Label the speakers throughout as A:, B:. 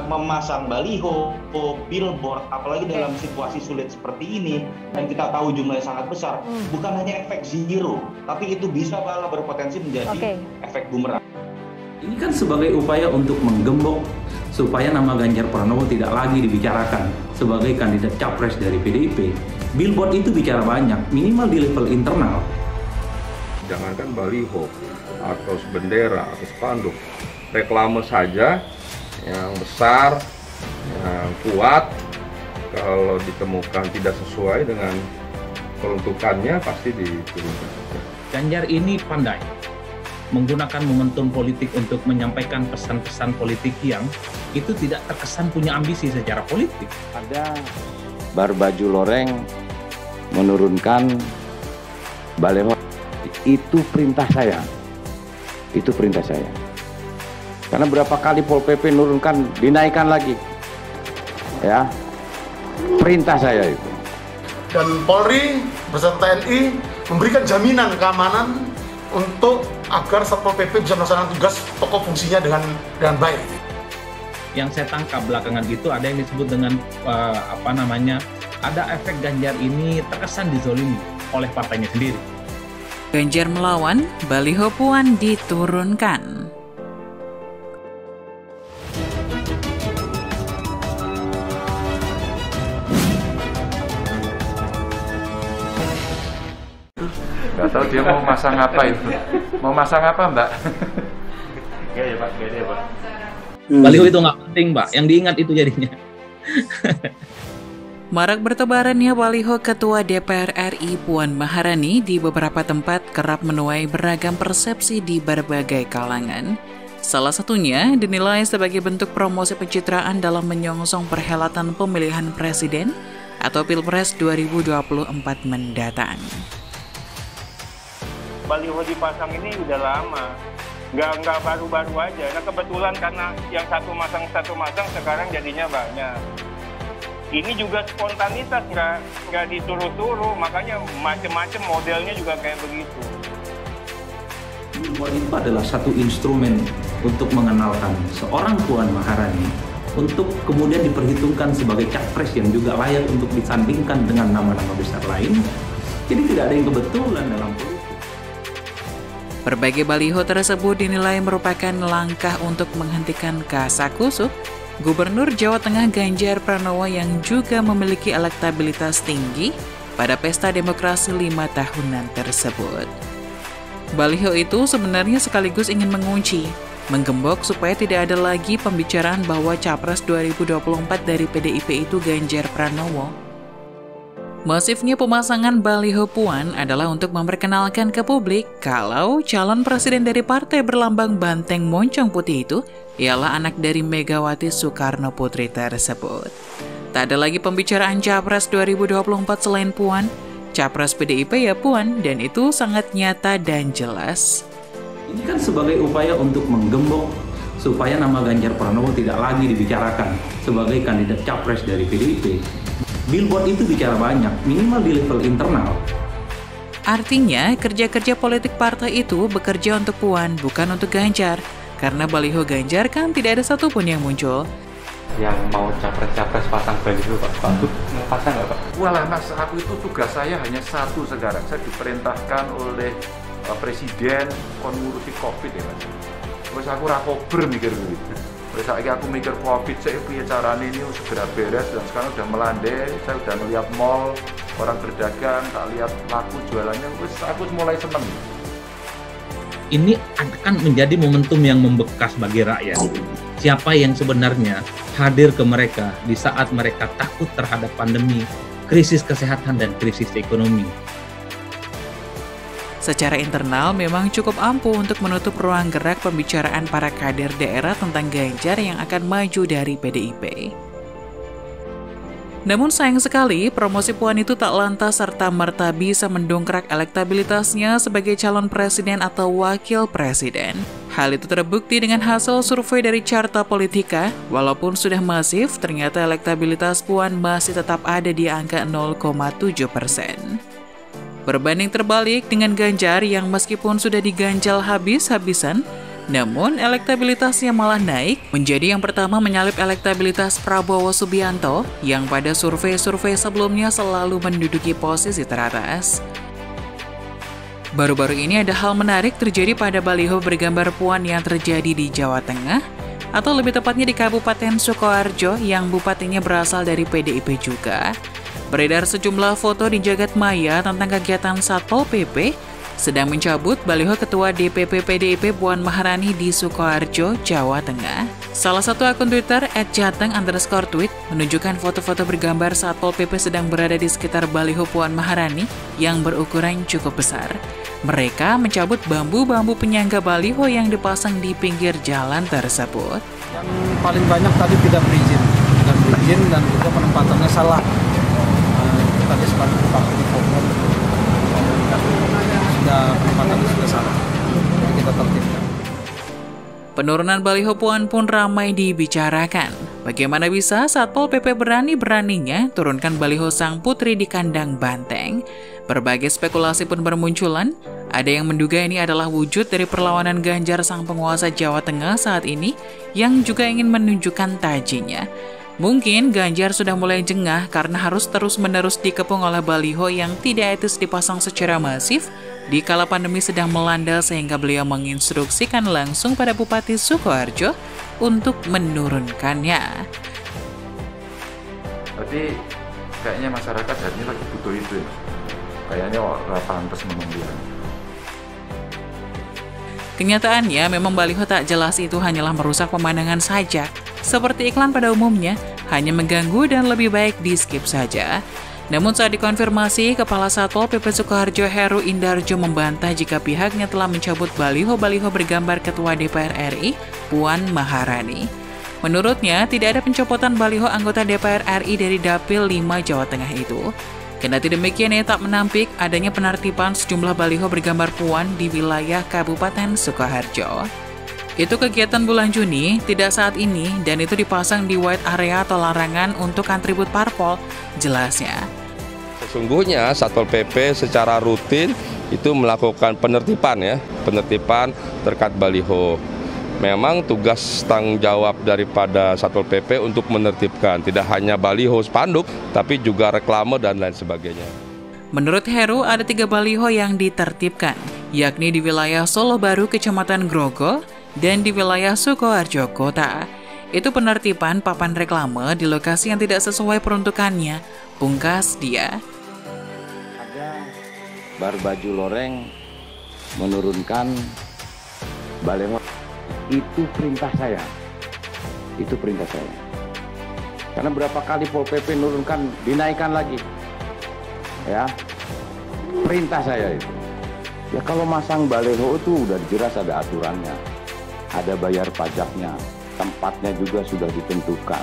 A: memasang baliho, billboard, apalagi dalam situasi sulit seperti ini, dan kita tahu jumlahnya sangat besar, bukan hanya efek zero, tapi itu bisa malah berpotensi menjadi efek bumerang.
B: Ini kan sebagai upaya untuk menggembok supaya nama Ganjar Pranowo tidak lagi dibicarakan sebagai kandidat capres dari PDIP. Billboard itu bicara banyak, minimal di level internal.
C: Jangankan baliho atau bendera atau spanduk, reklame saja yang besar, yang kuat, kalau ditemukan tidak sesuai dengan peruntukannya pasti diturunkan.
B: Ganjar ini pandai menggunakan momentum politik untuk menyampaikan pesan-pesan politik yang itu tidak terkesan punya ambisi secara politik.
D: Ada barbaju loreng menurunkan baleho, itu perintah saya. Itu perintah saya. Karena berapa kali Pol PP nurunkan, dinaikkan lagi. Ya. Perintah saya itu.
E: Dan Polri beserta TNI memberikan jaminan keamanan untuk agar Satpol PP bisa melaksanakan tugas pokok fungsinya dengan baik.
B: Yang saya tangkap belakangan itu ada yang disebut dengan ada efek Ganjar ini terkesan dizolimi oleh partainya sendiri.
F: Ganjar melawan, baliho Puan diturunkan.
G: Gak tahu dia mau masang apa itu. Mau masang apa, Mbak?
C: Iya ya Pak, iya ya Pak.
B: Baliho itu nggak penting, Mbak. Yang diingat itu jadinya.
F: Marak bertebarannya baliho Ketua DPR RI Puan Maharani di beberapa tempat kerap menuai beragam persepsi di berbagai kalangan. Salah satunya dinilai sebagai bentuk promosi pencitraan dalam menyongsong perhelatan pemilihan presiden atau Pilpres 2024 mendatang.
H: Baliho dipasang ini udah lama, nggak baru-baru aja. Nah kebetulan karena yang satu masang sekarang jadinya banyak. Ini juga spontanitas, nggak disuruh-suruh, makanya macem-macem modelnya juga kayak begitu.
B: Billboard itu adalah satu instrumen untuk mengenalkan seorang Puan Maharani untuk kemudian diperhitungkan sebagai capres yang juga layak untuk disandingkan dengan nama-nama besar lain. Jadi tidak ada yang kebetulan dalam politik.
F: Berbagai baliho tersebut dinilai merupakan langkah untuk menghentikan kasakusuk Gubernur Jawa Tengah Ganjar Pranowo yang juga memiliki elektabilitas tinggi pada pesta demokrasi 5 tahunan tersebut. Baliho itu sebenarnya sekaligus ingin mengunci, menggembok supaya tidak ada lagi pembicaraan bahwa Capres 2024 dari PDIP itu Ganjar Pranowo. Masifnya pemasangan baliho Puan adalah untuk memperkenalkan ke publik kalau calon presiden dari partai berlambang banteng moncong putih itu ialah anak dari Megawati Soekarno Putri tersebut. Tak ada lagi pembicaraan Capres 2024 selain Puan, Capres PDIP ya Puan, dan itu sangat nyata dan jelas.
B: Ini kan sebagai upaya untuk menggembok supaya nama Ganjar Pranowo tidak lagi dibicarakan sebagai kandidat capres dari PDIP. Billboard itu bicara banyak, minimal di level internal.
F: Artinya, kerja-kerja politik partai itu bekerja untuk Puan, bukan untuk Ganjar. Karena baliho Ganjar kan tidak ada satupun yang muncul.
G: Yang mau capres-capres pasang baliho, Pak. Mau pasang nggak, Pak?
D: Walah Mas, aku itu tugas saya hanya satu sekarang. Saya diperintahkan oleh Presiden kon ngurusi COVID ya Mas. Terus aku rakober mikir gitu. Terus aku mikir COVID, saya punya caranya ini segera beres dan sekarang udah melandai. Saya udah melihat mall, orang berdagang, tak lihat laku jualannya, terus aku mulai seneng.
B: Ini akan menjadi momentum yang membekas bagi rakyat. Siapa yang sebenarnya hadir ke mereka di saat mereka takut terhadap pandemi, krisis kesehatan dan krisis ekonomi.
F: Secara internal memang cukup ampuh untuk menutup ruang gerak pembicaraan para kader daerah tentang Ganjar yang akan maju dari PDIP. Namun sayang sekali, promosi Puan itu tak lantas serta-merta bisa mendongkrak elektabilitasnya sebagai calon presiden atau wakil presiden. Hal itu terbukti dengan hasil survei dari Carta Politika, walaupun sudah masif, ternyata elektabilitas Puan masih tetap ada di angka 0,7%. Berbanding terbalik dengan Ganjar yang meskipun sudah diganjal habis-habisan, Namun, elektabilitasnya malah naik, menjadi yang pertama menyalip elektabilitas Prabowo Subianto yang pada survei-survei sebelumnya selalu menduduki posisi teratas. Baru-baru ini ada hal menarik terjadi pada baliho bergambar Puan yang terjadi di Jawa Tengah, atau lebih tepatnya di Kabupaten Sukoharjo yang bupatinya berasal dari PDIP juga. Beredar sejumlah foto di jagat maya tentang kegiatan Satpol PP sedang mencabut baliho Ketua DPP PDIP Puan Maharani di Sukoharjo, Jawa Tengah. Salah satu akun Twitter @jateng_tweet menunjukkan foto-foto bergambar Satpol PP sedang berada di sekitar baliho Puan Maharani yang berukuran cukup besar. Mereka mencabut bambu-bambu penyangga baliho yang dipasang di pinggir jalan tersebut.
I: Yang paling banyak tadi tidak berizin dan juga penempatannya salah. Tadi sebagai Bupati Bogor penempatannya sudah salah, jadi kita tertibkan.
F: Penurunan baliho Puan pun ramai dibicarakan. Bagaimana bisa Satpol PP berani-beraninya turunkan baliho sang putri di kandang banteng? Berbagai spekulasi pun bermunculan. Ada yang menduga ini adalah wujud dari perlawanan Ganjar sang penguasa Jawa Tengah saat ini yang juga ingin menunjukkan tajinya. Mungkin Ganjar sudah mulai jengah karena harus terus-menerus dikepung oleh baliho yang tidak etis dipasang secara masif di kala pandemi sedang melanda sehingga beliau menginstruksikan langsung pada Bupati Sukoharjo untuk menurunkannya.
D: Berarti kayaknya masyarakat hari ini lagi butuh itu. Kayaknya nggak pantas menunggu.
F: Kenyataannya memang baliho tak jelas itu hanyalah merusak pemandangan saja. Seperti iklan pada umumnya, hanya mengganggu dan lebih baik di-skip saja. Namun saat dikonfirmasi, Kepala Satpol PP Sukoharjo Heru Indarjo membantah jika pihaknya telah mencabut baliho-baliho bergambar Ketua DPR RI, Puan Maharani. Menurutnya, tidak ada pencopotan baliho anggota DPR RI dari Dapil 5 Jawa Tengah itu. Kendati demikian, ia tak menampik adanya penertiban sejumlah baliho bergambar Puan di wilayah Kabupaten Sukoharjo. Itu kegiatan bulan Juni, tidak saat ini, dan itu dipasang di white area atau larangan untuk atribut parpol, jelasnya.
C: Sesungguhnya Satpol PP secara rutin itu melakukan penertiban terkait baliho. Memang tugas tanggung jawab daripada Satpol PP untuk menertibkan, tidak hanya baliho spanduk, tapi juga reklame dan lain sebagainya.
F: Menurut Heru, ada 3 baliho yang ditertibkan, yakni di wilayah Solo Baru, Kecamatan Grogol, dan di wilayah Sukoharjo Kota. Itu penertiban papan reklame di lokasi yang tidak sesuai peruntukannya, pungkas dia.
J: Ada Barbaju Loreng menurunkan baliho. Itu perintah saya. Karena berapa kali Pol PP menurunkan, dinaikkan lagi. Ya, perintah saya itu. Ya kalau masang baliho itu udah jelas ada aturannya. Ada bayar pajaknya, tempatnya juga sudah ditentukan.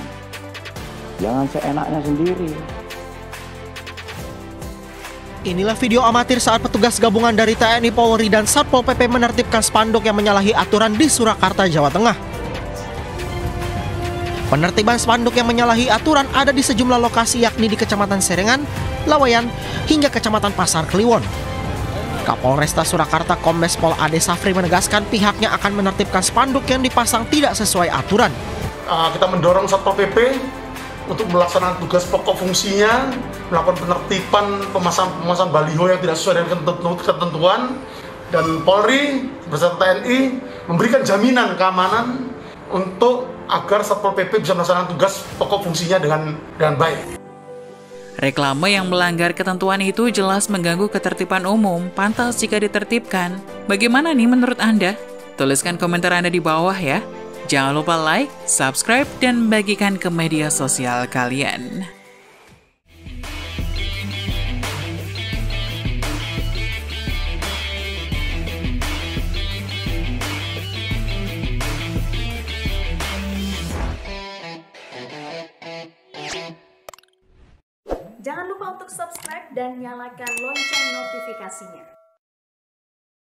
J: Jangan seenaknya sendiri.
K: Inilah video amatir saat petugas gabungan dari TNI, Polri, dan Satpol PP menertibkan spanduk yang menyalahi aturan di Surakarta, Jawa Tengah. Penertiban spanduk yang menyalahi aturan ada di sejumlah lokasi yakni di Kecamatan Serengan, Lawayan, hingga Kecamatan Pasar Kliwon. Kapolresta Surakarta Kombes Pol Ade Safri menegaskan pihaknya akan menertibkan spanduk yang dipasang tidak sesuai aturan.
E: Kita mendorong Satpol PP untuk melaksanakan tugas pokok fungsinya, melakukan penertiban pemasang baliho yang tidak sesuai dengan ketentuan, dan Polri beserta TNI memberikan jaminan keamanan untuk agar Satpol PP bisa melaksanakan tugas pokok fungsinya dengan baik.
F: Reklame yang melanggar ketentuan itu jelas mengganggu ketertiban umum, pantas jika ditertibkan. Bagaimana nih menurut Anda? Tuliskan komentar Anda di bawah ya. Jangan lupa like, subscribe, dan bagikan ke media sosial kalian.
L: Jangan lupa untuk subscribe dan nyalakan lonceng notifikasinya.